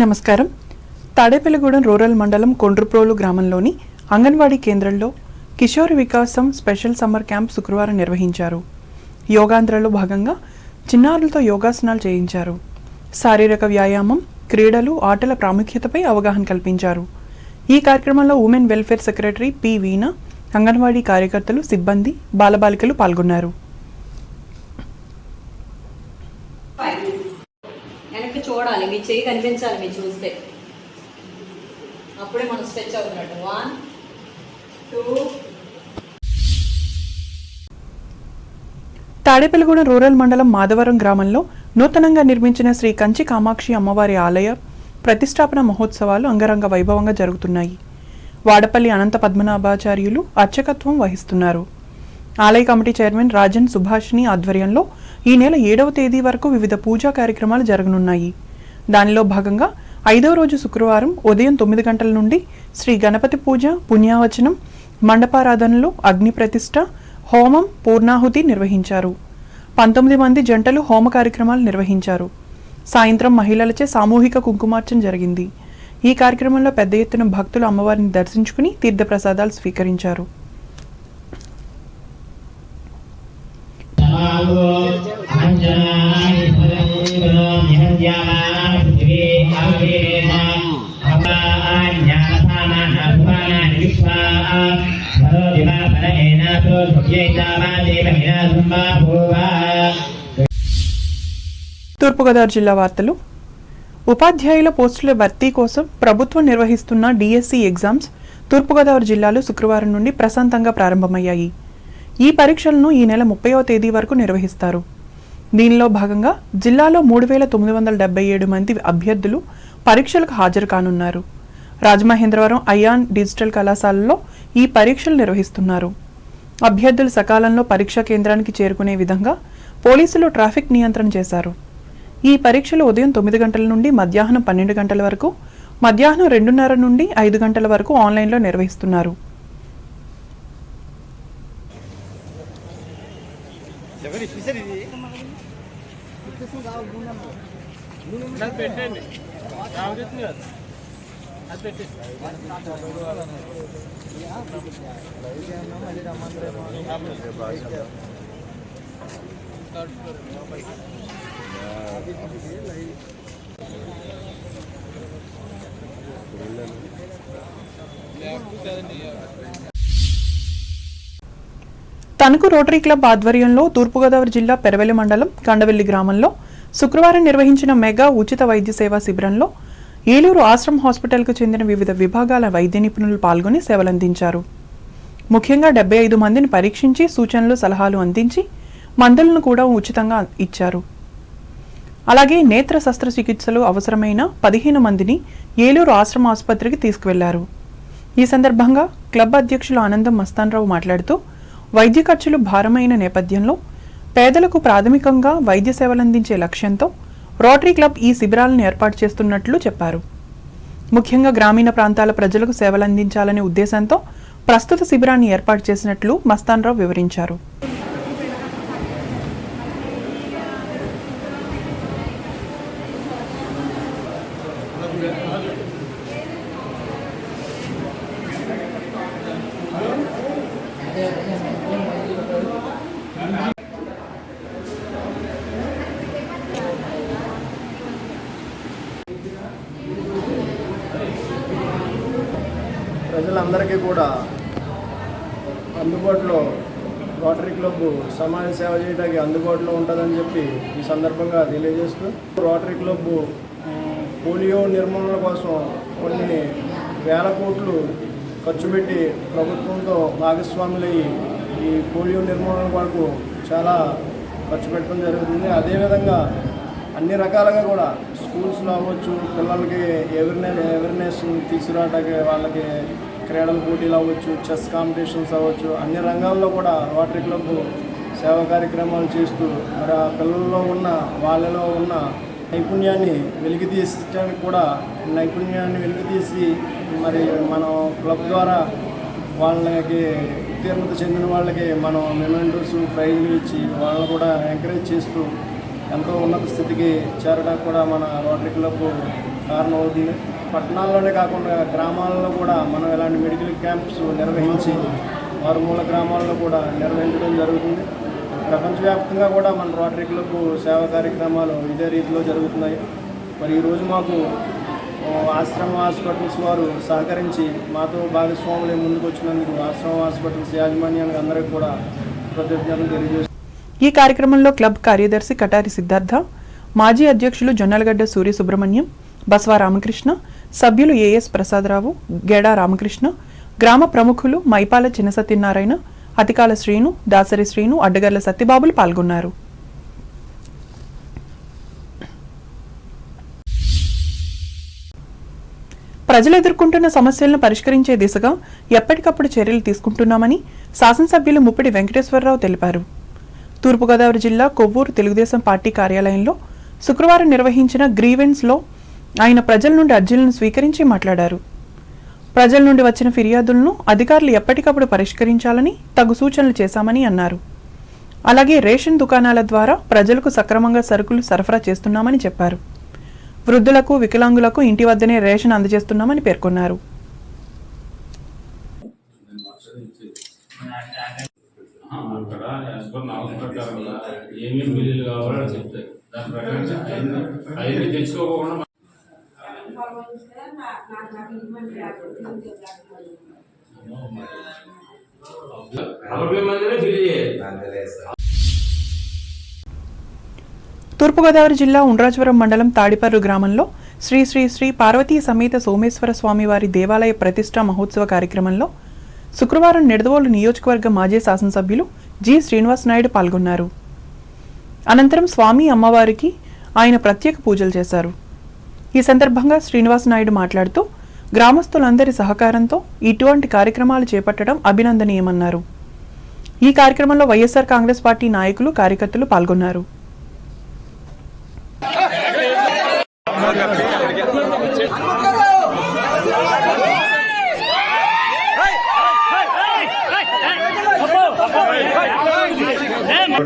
నమస్కారం. తాడేపల్లిగూడెం రూరల్ మండలం కొండ్రుప్రోలు గ్రామంలోని అంగన్వాడీ కేంద్రంలో కిషోర్ వికాసం స్పెషల్ సమ్మర్ క్యాంప్ శుక్రవారం నిర్వహించారు. యోగాంధ్రలో భాగంగా చిన్నారులతో యోగాసనాలు చేయించారు. శారీరక వ్యాయామం, క్రీడలు, ఆటల ప్రాముఖ్యతపై అవగాహన కల్పించారు. ఈ కార్యక్రమంలో ఉమెన్ వెల్ఫేర్ సెక్రటరీ పి వీణ, అంగన్వాడీ కార్యకర్తలు, సిబ్బంది, బాలబాలికలు పాల్గొన్నారు. వెనక్కి చూడాలి, మీ చెయ్యి కనిపించాలి, మీరు చూస్తే అప్పుడే మనం స్ట్రెచ్ అవుతున్నట్టు. 1 2. తాడేపల్లిగూడెం రూరల్ మండలం మాధవరం గ్రామంలో నూతనంగా నిర్మించిన శ్రీ కంచి కామాక్షి అమ్మవారి ఆలయ ప్రతిష్టాపన మహోత్సవాలు అంగరంగ వైభవంగా జరుగుతున్నాయి. వాడపల్లి అనంత పద్మనాభాచార్యులు అర్చకత్వం వహిస్తున్నారు. ఆలయ కమిటీ చైర్మన్ రాజన్ సుభాష్ని ఆధ్వర్యంలో ఈ నెల 7వ తేదీ వరకు వివిధ పూజా కార్యక్రమాలు జరగనున్నాయి. దానిలో భాగంగా 5వ రోజు శుక్రవారం ఉదయం 9 గంటల నుండి శ్రీ గణపతి పూజ, పుణ్యావచనం, మండపారాధనలు, అగ్ని ప్రతిష్ఠ, హోమం, పూర్ణాహుతి నిర్వహించారు. 19 మంది జంటలు హోమ కార్యక్రమాలు నిర్వహించారు. సాయంత్రం మహిళలచే సామూహిక కుంకుమార్చన జరిగింది. ఈ కార్యక్రమంలో పెద్ద ఎత్తున భక్తులు అమ్మవారిని దర్శించుకుని తీర్థప్రసాదాలు స్వీకరించారు. తూర్పుగోదావరి జిల్లా వార్తలు. ఉపాధ్యాయుల పోస్టుల భర్తీ కోసం ప్రభుత్వం నిర్వహిస్తున్న డిఎస్సి ఎగ్జామ్స్ తూర్పుగోదావరి జిల్లాలో శుక్రవారం నుండి ప్రశాంతంగా ప్రారంభమయ్యాయి. ఈ పరీక్షలను ఈ నెల 30వ తేదీ వరకు నిర్వహిస్తారు. దీనిలో భాగంగా జిల్లాలో 3977 మంది అభ్యర్థులు పరీక్షలకు హాజరు కానున్నారు. రాజమహేంద్రవరం అయాన్ డిజిటల్ కళాశాలలో ఈ పరీక్షలు నిర్వహిస్తున్నారు. అభ్యర్థులు సకాలంలో పరీక్షా కేంద్రానికి చేరుకునే విధంగా పోలీసులు ట్రాఫిక్ నియంత్రణ చేశారు. ఈ పరీక్షలు ఉదయం 9 గంటల నుండి మధ్యాహ్నం 12 గంటల వరకు, మధ్యాహ్నం 2:30 నుండి 5 గంటల వరకు ఆన్లైన్లో నిర్వహిస్తున్నారు. తణుకు రోటరీ క్లబ్ ఆధ్వర్యంలో తూర్పుగోదావరి జిల్లా పెరవెల్లి మండలం కండవెల్లి గ్రామంలో శుక్రవారం నిర్వహించిన మెగా ఉచిత వైద్య సేవా శిబిరంలో ఏలూరు ఆశ్రమ్ హాస్పిటల్కు చెందిన వివిధ విభాగాల వైద్య నిపుణులు పాల్గొని సేవలందించారు. ముఖ్యంగా 75 మందిని పరీక్షించి సూచనలు, సలహాలు అందించి మందులను కూడా ఉచితంగా ఇచ్చారు. అలాగే నేత్ర శస్త్రచికిత్సలు అవసరమైన 15 మందిని ఏలూరు ఆశ్రమ ఆసుపత్రికి తీసుకువెళ్లారు. ఈ సందర్భంగా క్లబ్ అధ్యక్షులు ఆనందం మస్తాన్రావు మాట్లాడుతూ వైద్య ఖర్చులు భారమైన నేపథ్యంలో పేదలకు ప్రాథమికంగా వైద్య సేవలందించే లక్ష్యంతో రోటరీ క్లబ్ ఈ శిబిరాలను ఏర్పాటు చేస్తున్నట్లు చెప్పారు. ముఖ్యంగా గ్రామీణ ప్రాంతాల ప్రజలకు సేవలందించాలనే ఉద్దేశంతో ప్రస్తుత శిబిరాన్ని ఏర్పాటు చేసినట్లు మస్తాన్రావు వివరించారు. ప్రజలందరికీ కూడా అందుబాటులో రోటరీ క్లబ్ సమాజ సేవ చేయడానికి అందుబాటులో ఉంటుందని చెప్పి ఈ సందర్భంగా తెలియజేస్తూ, రోటరీ క్లబ్ పోలియో నిర్మూలన కోసం కొన్ని వేల కోట్లు ఖర్చు పెట్టి ప్రభుత్వంతో భాగస్వాములయ్యి ఈ పోలియో నిర్మూలన వరకు చాలా ఖర్చు పెట్టడం జరుగుతుంది. అదేవిధంగా అన్ని రకాలుగా కూడా స్కూల్స్లో అవ్వచ్చు, పిల్లలకి అవేర్నెస్ తీసుకురావడానికి వాళ్ళకి క్రీడల పోటీలు అవ్వచ్చు, చెస్ కాంపిటీషన్స్ అవ్వచ్చు, అన్ని రంగాల్లో కూడా రోటరీ క్లబ్ సేవా కార్యక్రమాలు చేస్తూ మరి ఆ పిల్లల్లో ఉన్న వాళ్ళలో ఉన్న నైపుణ్యాన్ని వెలికితీయడానికి కూడా వెలికితీసి మరి మనం క్లబ్ ద్వారా వాళ్ళకి ఉత్తీర్ణత చెందిన వాళ్ళకి మనం మెమెంటోస్, ప్రైజులు ఇచ్చి వాళ్ళని కూడా ఎంకరేజ్ చేస్తూ ఎంతో ఉన్నత స్థితికి చేరడానికి కూడా మన రోటరీ క్లబ్ కారణం అవుతుంది. పట్టణాల్లోనే కాకుండా గ్రామాల్లో కూడా మనం ఇలాంటి మెడికల్ క్యాంప్స్ నిర్వహించి మారుమూల గ్రామాల్లో కూడా నిర్వహించడం జరుగుతుంది. ప్రపంచవ్యాప్తంగా కూడా మన రోటరీ క్లబ్ సేవా కార్యక్రమాలు ఇదే రీతిలో జరుగుతున్నాయి. మరి ఈరోజు మాకు ఆశ్రమ హాస్పిటల్స్ వారు సహకరించి మాతో భాగస్వాములే ముందుకు వచ్చినందుకు ఆశ్రమ హాస్పిటల్స్ యాజమాన్యానికి అందరికీ కూడా కృతజ్ఞతలు తెలియజేస్తున్నాను. ఈ కార్యక్రమంలో క్లబ్ కార్యదర్శి కటారి సిద్ధార్థ, మాజీ అధ్యక్షులు జొన్నలగడ్డ సూర్య సుబ్రహ్మణ్యం, బస్వా రామకృష్ణ, సభ్యులు ఏఎస్ ప్రసాదరావు, గెడా రామకృష్ణ, గ్రామ ప్రముఖులు మైపాల చిన్న సత్యనారాయణ, అతికాల శ్రీను, దాసరి శ్రీను, అడ్డగర్ల సత్యబాబులు పాల్గొన్నారు. ప్రజలు ఎదుర్కొంటున్న సమస్యలను పరిష్కరించే దిశగా ఎప్పటికప్పుడు చర్యలు తీసుకుంటున్నామని శాసనసభ్యులు ముప్పిడి వెంకటేశ్వరరావు తెలిపారు. తూర్పుగోదావరి జిల్లా కొవ్వూరు తెలుగుదేశం పార్టీ కార్యాలయంలో శుక్రవారం నిర్వహించిన గ్రీవెన్స్లో ఆయన ప్రజల నుండి అర్జీలను స్వీకరించి మాట్లాడారు. ప్రజల నుండి వచ్చిన ఫిర్యాదులను అధికారులు ఎప్పటికప్పుడు పరిష్కరించాలని తగు సూచనలు చేశామని అన్నారు. అలాగే రేషన్ దుకాణాల ద్వారా ప్రజలకు సక్రమంగా సరుకులు సరఫరా చేస్తున్నామని చెప్పారు. వృద్ధులకు, వికలాంగులకు ఇంటి వద్దనే రేషన్ అందజేస్తున్నామని పేర్కొన్నారు. తూర్పుగోదావరి జిల్లా ఉండ్రాజవరం మండలం తాడిపర్రు గ్రామంలో శ్రీ శ్రీ శ్రీ పార్వతీ సమేత సోమేశ్వర స్వామివారి దేవాలయ ప్రతిష్ఠా మహోత్సవ కార్యక్రమంలో శుక్రవారం నిడదవోలు నియోజకవర్గ మాజీ శాసనసభ్యులు జి శ్రీనివాస్ నాయుడు పాల్గొన్నారు. అనంతరం స్వామి అమ్మవారికి ఆయన ప్రత్యేక పూజలు చేశారు. ఈ సందర్భంగా శ్రీనివాస్ నాయుడు మాట్లాడుతూ గ్రామస్తులందరి సహకారంతో ఇటువంటి కార్యక్రమాలు చేపట్టడం అభినందనీయమన్నారు. ఈ కార్యక్రమంలో వైఎస్ఆర్ కాంగ్రెస్ పార్టీ నాయకులు, కార్యకర్తలు పాల్గొన్నారు.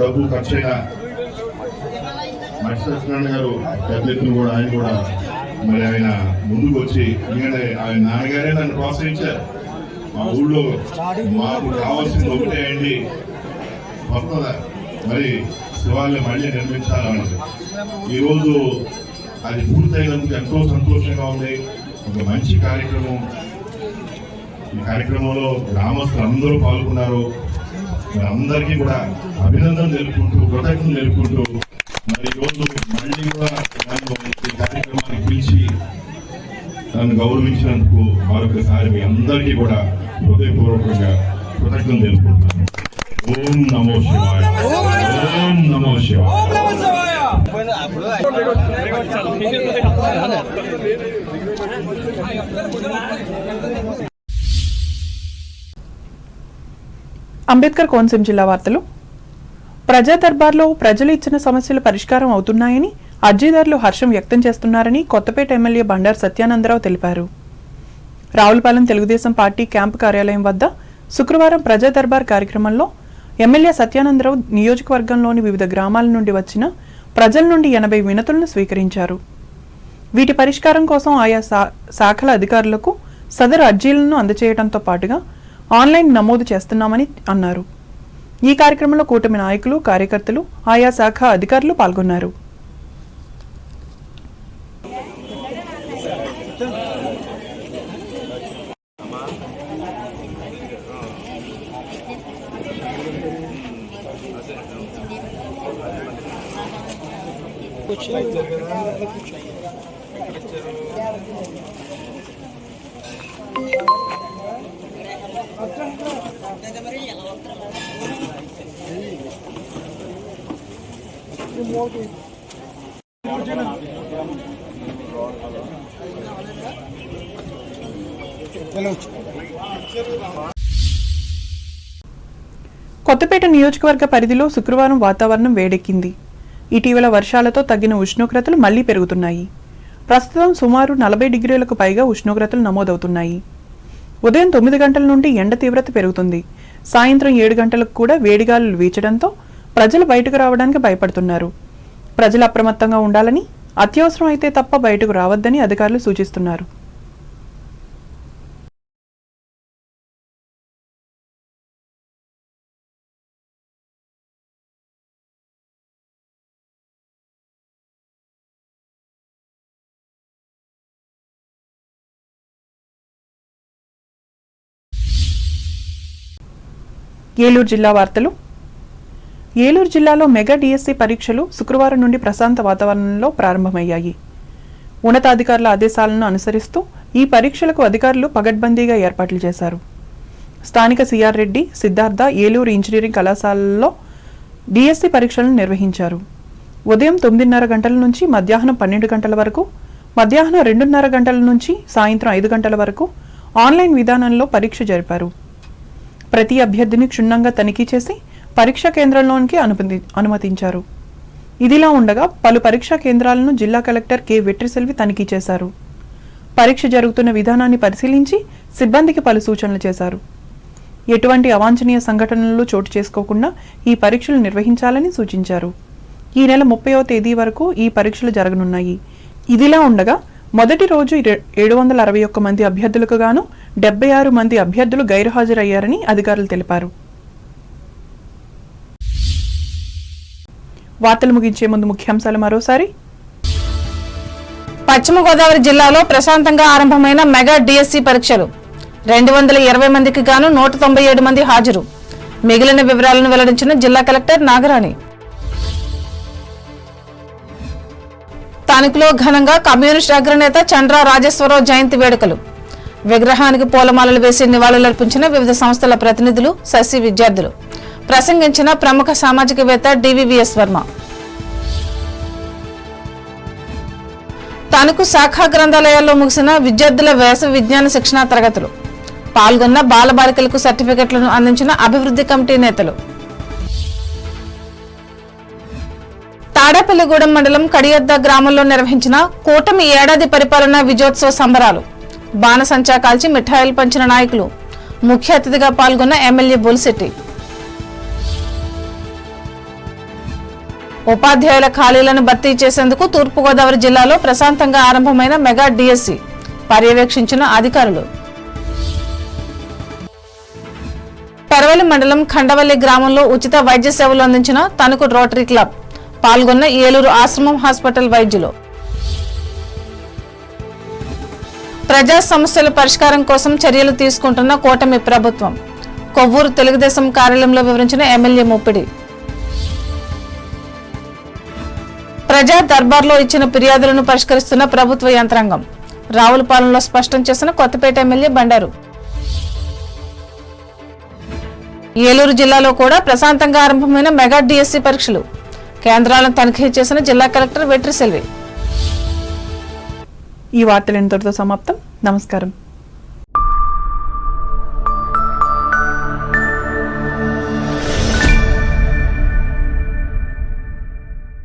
డబ్బు ఖర్చైన మత్స్యనారాయణ గారు పెద్దలు కూడా ఆయన కూడా మరి ఆయన ముందుకు వచ్చి ఎందుకంటే ఆయన నాన్నగారే నన్ను ప్రోత్సహించారు. మా ఊళ్ళో మాకు కావాల్సింది ఒకటే అండి, కొత్తగా మరి శివాలయం మళ్ళీ నిర్మించాలన్నది. ఈరోజు అది పూర్తయినందుకు ఎంతో సంతోషంగా ఉంది. ఒక మంచి కార్యక్రమం. ఈ కార్యక్రమంలో గ్రామస్తులు అందరూ పాల్గొన్నారు. అందరికీ కూడా అభినందన తెలుపుకుంటూ, కృతజ్ఞతలు తెలుపుకుంటూ మరి ఈరోజు మళ్ళీ కూడా నన్ను ఈ కార్యక్రమానికి పిలిచి నన్ను గౌరవించినందుకు మరొకసారి మీ అందరికీ కూడా హృదయపూర్వకంగా కృతజ్ఞతలు తెలుపుకుంటున్నాను. ఓం నమో శివాయ, ఓం నమో శివాయ. అంబేద్కర్ కోనసీమ జిల్లా వార్తలు. ప్రజా దర్బార్లో ప్రజలు ఇచ్చిన సమస్యలు పరిష్కారం అవుతున్నాయని అర్జీదారులు హర్షం వ్యక్తం చేస్తున్నారని కొత్తపేట ఎమ్మెల్యే బండారు సత్యానందరావు తెలిపారు. రావులపాలెం తెలుగుదేశం పార్టీ క్యాంపు కార్యాలయం వద్ద శుక్రవారం ప్రజా దర్బార్ కార్యక్రమంలో ఎమ్మెల్యే సత్యానందరావు నియోజకవర్గంలోని వివిధ గ్రామాల నుండి వచ్చిన ప్రజల నుండి 80 వినతులను స్వీకరించారు. వీటి పరిష్కారం కోసం ఆయా శాఖల అధికారులకు సదరు అర్జీలను అందజేయడంతో పాటుగా ఆన్లైన్ నమోదు చేస్తున్నామని అన్నారు. ఈ కార్యక్రమంలో కూటమి నాయకులు, కార్యకర్తలు, ఆయా శాఖ అధికారులు పాల్గొన్నారు. కొత్తపేట నియోజకవర్గ పరిధిలో శుక్రవారం వాతావరణం వేడెక్కింది. ఇటీవల వర్షాలతో తగ్గిన ఉష్ణోగ్రతలు మళ్లీ పెరుగుతున్నాయి. ప్రస్తుతం సుమారు 40 డిగ్రీలకు పైగా ఉష్ణోగ్రతలు నమోదవుతున్నాయి. ఉదయం 9 గంటల నుండి ఎండ తీవ్రత పెరుగుతుంది. సాయంత్రం 7 గంటలకు కూడా వేడిగాలులు వీచడంతో ప్రజలు బయటకు రావడానికి భయపడుతున్నారు. ప్రజలు అప్రమత్తంగా ఉండాలని అత్యవసరం అయితే తప్ప బయటకు రావద్దని అధికారులు సూచిస్తున్నారు. ఏలూరు జిల్లా వార్తలు. ఏలూరు జిల్లాలో మెగా డిఎస్సి పరీక్షలు శుక్రవారం నుండి ప్రశాంత వాతావరణంలో ప్రారంభమయ్యాయి. ఉన్నతాధికారుల ఆదేశాలను అనుసరిస్తూ ఈ పరీక్షలకు అధికారులు పగడ్బందీగా ఏర్పాట్లు చేశారు. స్థానిక సిఆర్ రెడ్డి, సిద్ధార్థ, ఏలూరు ఇంజనీరింగ్ కళాశాలల్లో డిఎస్సి పరీక్షలను నిర్వహించారు. ఉదయం 9:30 గంటల నుంచి మధ్యాహ్నం 12 గంటల వరకు, మధ్యాహ్నం 2:30 గంటల నుంచి సాయంత్రం 5 గంటల వరకు ఆన్లైన్ విధానంలో పరీక్ష జరిపారు. ప్రతి అభ్యర్థిని క్షుణ్ణంగా తనిఖీ చేసి పరీక్షా కేంద్రంలోనికి అనుమతించారు. ఇదిలా ఉండగా పలు పరీక్షా కేంద్రాలను జిల్లా కలెక్టర్ కె వెట్రిసెల్వి తనిఖీ చేశారు. పరీక్ష జరుగుతున్న విధానాన్ని పరిశీలించి సిబ్బందికి పలు సూచనలు చేశారు. ఎటువంటి అవాంఛనీయ సంఘటనలు చోటు చేసుకోకుండా ఈ పరీక్షలు నిర్వహించాలని సూచించారు. ఈ నెల 30వ తేదీ వరకు ఈ పరీక్షలు జరగనున్నాయి. ఇదిలా ఉండగా మొదటి రోజు 761 మంది అభ్యర్థులకు గాను 76 మంది అభ్యర్థులు గైర్హాజరయ్యారని అధికారులు తెలిపారు. వార్తలు ముగించే ముందు ముఖ్యాంశాలు మరోసారి. పశ్చిమ గోదావరి జిల్లాలో ప్రశాంతంగా ఆరంభమైన మెగా డిఎస్సి పరీక్షలు 220 మందికి గాను 197 మంది హాజరు. మిగిలిన వివరాలను వెల్లడించిన జిల్లా కలెక్టర్ నాగరాణి. స్థానికులో ఘనంగా కమ్యూనిస్టు అగ్రనేత చండ్రా రాజేశ్వరరావు జయంతి వేడుకలు. విగ్రహానికి పూలమాలలు వేసి నివాళులర్పించిన వివిధ సంస్థల ప్రతినిధులు, శశి విద్యార్థులు. ప్రసంగించిన ప్రముఖ సామాజికవేత్త డివివిఎస్ వర్మ. తణుకు శాఖా గ్రంథాలయాల్లో ముగిసిన విద్యార్థుల వేసవి విజ్ఞాన శిక్షణా తరగతులు. పాల్గొన్న బాలబాలికలకు సర్టిఫికెట్లను అందించిన అభివృద్ధి కమిటీ నేతలు. తాడేపల్లిగూడెం మండలం కడియద్ద గ్రామంలో నిర్వహించిన కూటమి ఏడాది పరిపాలన విజయోత్సవ సంబరాలు. బాణసంచా కాల్చి మిఠాయిలు పంచిన నాయకులు. ముఖ్య అతిథిగా పాల్గొన్న ఎమ్మెల్యే బొలిశెట్టి. ఉపాధ్యాయుల ఖాళీలను భర్తీ చేసేందుకు తూర్పుగోదావరి జిల్లాలో ప్రశాంతంగా ఆరంభమైన మెగా డిఎస్సి పర్యవేక్షించిన అధికారులు. పెరవలి మండలం ఖండవల్లి గ్రామంలో ఉచిత వైద్య సేవలు అందించిన తణుకు రోటరీ క్లబ్. పాల్గొన్న ఏలూరు ఆశ్రమం హాస్పిటల్ వైద్యులు. ప్రజా సమస్యల పరిష్కారం కోసం చర్యలు తీసుకుంటున్న కూటమి ప్రభుత్వం. కొవ్వూరు తెలుగుదేశం కార్యాలయంలో వివరించిన ఎమ్మెల్యే ముప్పిడి. ప్రజా దర్బార్లో ఇచ్చిన ఫిర్యాదులను పరిష్కరిస్తున్న ప్రభుత్వ యంత్రాంగం. రావులపాలెంలో స్పష్టం చేసిన కొత్తపేట ఎమ్మెల్యే బండారు. ఏలూరు జిల్లాలో కూడా ప్రశాంతంగా ఆరంభమైన మెగా డిఎస్సి పరీక్షలు. కేంద్రాలను తనిఖీ చేసిన జిల్లా కలెక్టర్ వెట్రిసెల్వి. ఈ వార్తలు ఇంతటితో సమాప్తం. నమస్కారం.